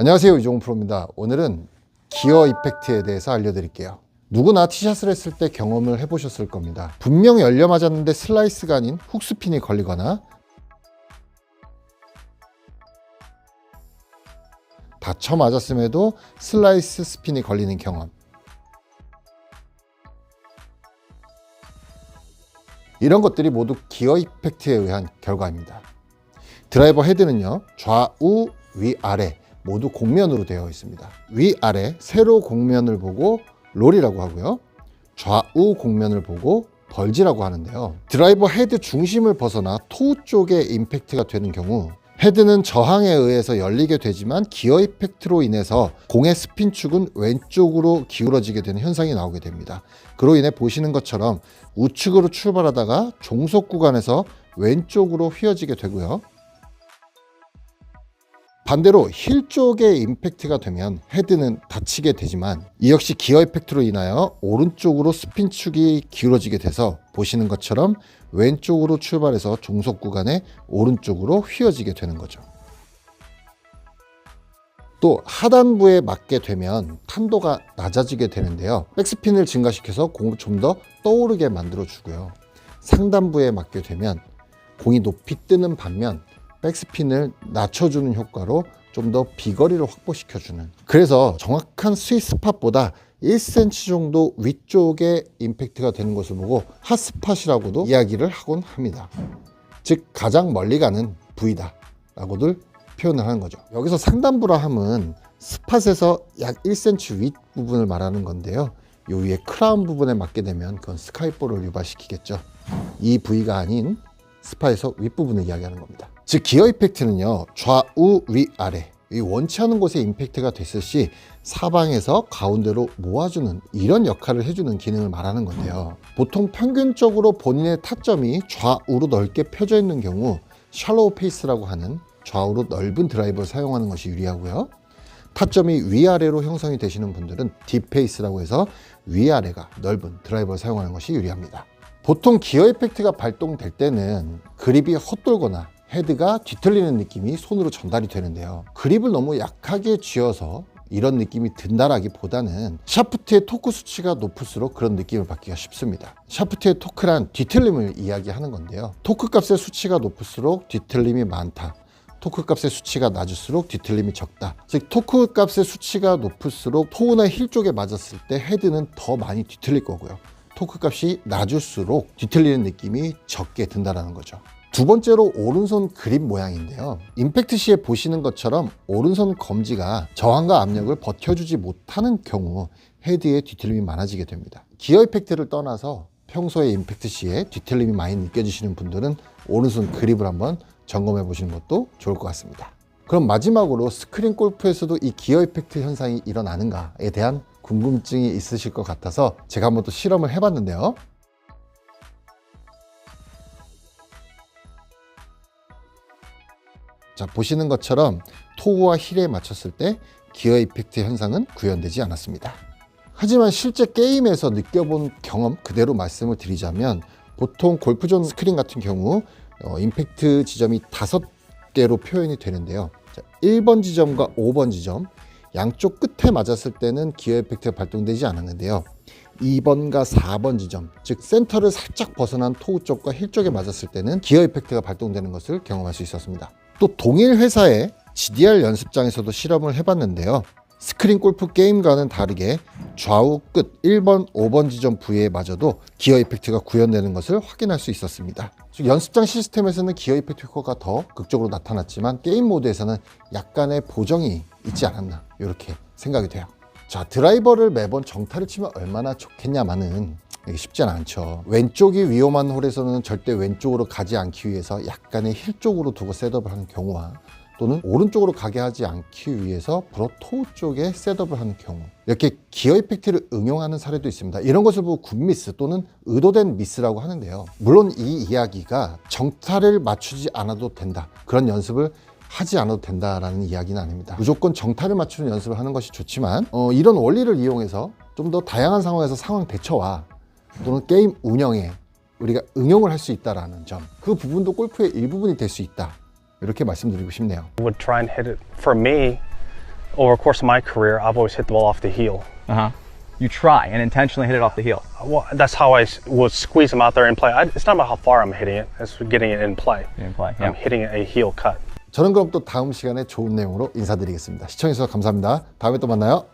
안녕하세요, 이종훈 프로입니다. 오늘은 기어 이펙트에 대해서 알려드릴게요. 누구나 티샷을 했을 때 경험을 해보셨을 겁니다. 분명 열려 맞았는데 슬라이스가 아닌 훅스핀이 걸리거나 닫혀 맞았음에도 슬라이스 스핀이 걸리는 경험. 이런 것들이 모두 기어 이펙트에 의한 결과입니다. 드라이버 헤드는요, 좌우, 위아래 모두 곡면으로 되어 있습니다. 위아래 세로 곡면을 보고 롤이라고 하고요, 좌우 곡면을 보고 벌지라고 하는데요. 드라이버 헤드 중심을 벗어나 토우 쪽에 임팩트가 되는 경우 헤드는 저항에 의해서 열리게 되지만 기어 이펙트로 인해서 공의 스핀축은 왼쪽으로 기울어지게 되는 현상이 나오게 됩니다. 그로 인해 보시는 것처럼 우측으로 출발하다가 종속 구간에서 왼쪽으로 휘어지게 되고요. 반대로 힐 쪽에 임팩트가 되면 헤드는 닫히게 되지만 이 역시 기어 이펙트로 인하여 오른쪽으로 스핀축이 기울어지게 돼서 보시는 것처럼 왼쪽으로 출발해서 종속 구간에 오른쪽으로 휘어지게 되는 거죠. 또 하단부에 맞게 되면 탄도가 낮아지게 되는데요. 백스핀을 증가시켜서 공을 좀 더 떠오르게 만들어 주고요. 상단부에 맞게 되면 공이 높이 뜨는 반면 백스핀을 낮춰주는 효과로 좀 더 비거리를 확보시켜주는, 그래서 정확한 스윗 스팟보다 1cm 정도 위쪽에 임팩트가 되는 것을 보고 핫스팟이라고도 이야기를 하곤 합니다. 즉 가장 멀리 가는 부위다 라고들 표현을 하는 거죠. 여기서 상단부라 함은 스팟에서 약 1cm 윗 부분을 말하는 건데요, 요 위에 크라운 부분에 맞게 되면 그건 스카이볼을 유발시키겠죠. 이 부위가 아닌 스팟에서 윗부분을 이야기하는 겁니다. 즉 기어 이펙트는요, 좌우 위아래 이 원치 않은 곳에 임팩트가 됐을 시 사방에서 가운데로 모아주는 이런 역할을 해주는 기능을 말하는 건데요. 보통 평균적으로 본인의 타점이 좌우로 넓게 펴져 있는 경우 샬로우 페이스라고 하는 좌우로 넓은 드라이버를 사용하는 것이 유리하고요. 타점이 위아래로 형성이 되시는 분들은 딥 페이스라고 해서 위아래가 넓은 드라이버를 사용하는 것이 유리합니다. 보통 기어 이펙트가 발동될 때는 그립이 헛돌거나 헤드가 뒤틀리는 느낌이 손으로 전달이 되는데요. 그립을 너무 약하게 쥐어서 이런 느낌이 든다라기보다는 샤프트의 토크 수치가 높을수록 그런 느낌을 받기가 쉽습니다. 샤프트의 토크란 뒤틀림을 이야기하는 건데요. 토크 값의 수치가 높을수록 뒤틀림이 많다, 토크 값의 수치가 낮을수록 뒤틀림이 적다. 즉 토크 값의 수치가 높을수록 토우나 힐 쪽에 맞았을 때 헤드는 더 많이 뒤틀릴 거고요, 토크 값이 낮을수록 뒤틀리는 느낌이 적게 든다는 거죠. 두 번째로 오른손 그립 모양인데요. 임팩트 시에 보시는 것처럼 오른손 검지가 저항과 압력을 버텨주지 못하는 경우 헤드에 뒤틀림이 많아지게 됩니다. 기어 이펙트를 떠나서 평소에 임팩트 시에 뒤틀림이 많이 느껴지시는 분들은 오른손 그립을 한번 점검해 보시는 것도 좋을 것 같습니다. 그럼 마지막으로 스크린 골프에서도 이 기어 이펙트 현상이 일어나는가에 대한 궁금증이 있으실 것 같아서 제가 한번 또 실험을 해봤는데요. 자, 보시는 것처럼 토우와 힐에 맞췄을 때 기어 이펙트 현상은 구현되지 않았습니다. 하지만 실제 게임에서 느껴본 경험 그대로 말씀을 드리자면 보통 골프존 스크린 같은 경우 임팩트 지점이 5개로 표현이 되는데요. 자, 1번 지점과 5번 지점 양쪽 끝에 맞았을 때는 기어 이펙트가 발동되지 않았는데요. 2번과 4번 지점, 즉 센터를 살짝 벗어난 토우 쪽과 힐 쪽에 맞았을 때는 기어 이펙트가 발동되는 것을 경험할 수 있었습니다. 또 동일 회사의 GDR 연습장에서도 실험을 해봤는데요. 스크린 골프 게임과는 다르게 좌우 끝 1번, 5번 지점 부위에 맞아도 기어 이펙트가 구현되는 것을 확인할 수 있었습니다. 즉 연습장 시스템에서는 기어 이펙트 효과가 더 극적으로 나타났지만 게임 모드에서는 약간의 보정이 있지 않았나 이렇게 생각이 돼요. 자, 드라이버를 매번 정타를 치면 얼마나 좋겠냐마는 이게 쉽지 않죠. 왼쪽이 위험한 홀에서는 절대 왼쪽으로 가지 않기 위해서 약간의 힐 쪽으로 두고 셋업을 하는 경우와 또는 오른쪽으로 가게 하지 않기 위해서 브러 토우 쪽에 셋업을 하는 경우, 이렇게 기어 이펙트를 응용하는 사례도 있습니다. 이런 것을 보고 굿미스 또는 의도된 미스라고 하는데요. 물론 이 이야기가 정타를 맞추지 않아도 된다, 그런 연습을 하지 않아도 된다라는 이야기는 아닙니다. 무조건 정타를 맞추는 연습을 하는 것이 좋지만 이런 원리를 이용해서 좀 더 다양한 상황에서 상황 대처와 또는 게임 운영에 우리가 응용을 할 수 있다는 점, 그 부분도 골프의 일부분이 될 수 있다, 이렇게 말씀드리고 싶네요. Would try and hit it for me over the course of my career, I've always hit the ball off the heel. You try and intentionally hit it off the heel. Well, that's how I would squeeze them out there and play. It's not about how far I'm hitting it, it's getting it in play. In play, I'm hitting a heel cut. 저는 그럼 또 다음 시간에 좋은 내용으로 인사드리겠습니다. 시청해주셔서 감사합니다. 다음에 또 만나요.